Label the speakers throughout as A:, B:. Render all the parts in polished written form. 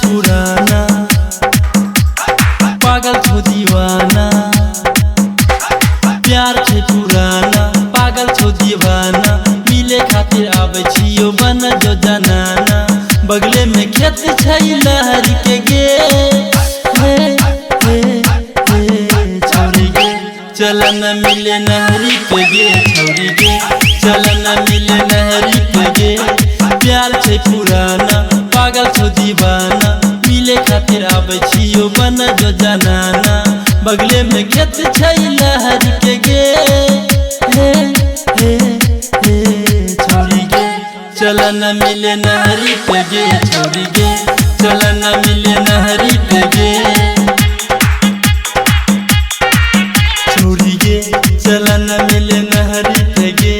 A: पुराना पागल छो दीवाना। प्यार छे पुराना पागल छो दीवाना। मिले खातिर आवे छियो बन जो जनाना। बगले में खेत छै लहरी के गे छौरी गे चल न मिले नहरी पे गे छौरी गे चल न मिले नहरी पे गे। प्यार छे पुराना पागल छो दीवाना। मिले खातिर आवे छियो बन जो जनाना। बगले में खेत छै लहरी के गे छौरी गे चल न मिले नहरी पे गे छौरी गे चल न मिले नहरी पे गे छौरी गे चल न मिले नहरी पे गे।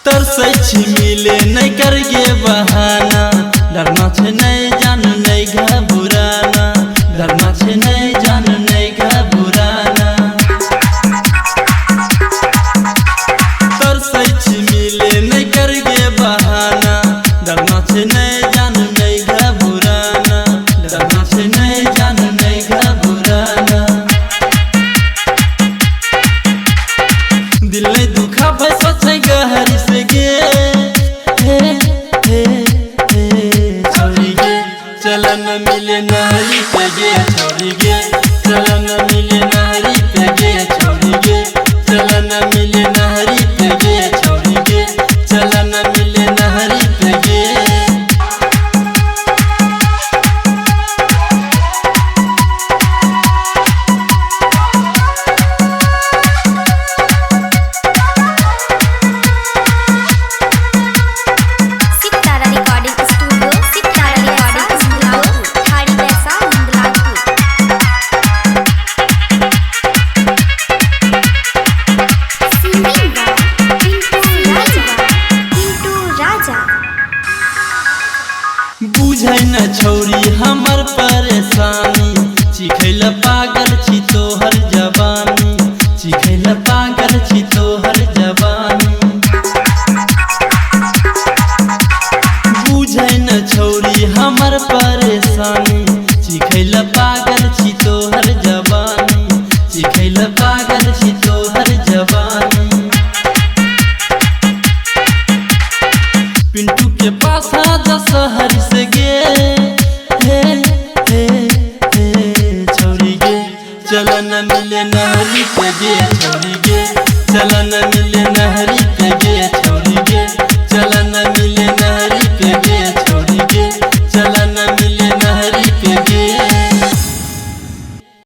A: तरसै छी मिले नहीं करगे बहाना। डरना छे नहीं जान नहीं घबराना। डरना छे नहीं जान नहीं घबराना। तरसै छी मिले नहीं करगे बहाना। डरना छे नहीं जान नहीं घबराना। डरना छे नहीं जान नहीं घबराना। दिल नहीं दुखा भाई सोचे गहरी से गे छौरी गे चल न मिले नहरी पे गे छौरी गे चल न मिले नहरी पे गे छौरी गे चल न मिले नहरी पे गे छौरी गे चल न मिले नहरी पे गे। बुझै न छौरी हमर परेशानी। चिखैल पागल छी तोहर जवानी। चिखैल पागल छी तोहर जवानी। बुझै न छौरी हमर परेशानी। चिखैल पागल छी तोहर जवानी। चिखैल पागल छी तोहर जवानी। पिंटू के पास आजा शहर से गे छौरी गे चल न मिले नहरी पे गे छौरी गे चल न मिले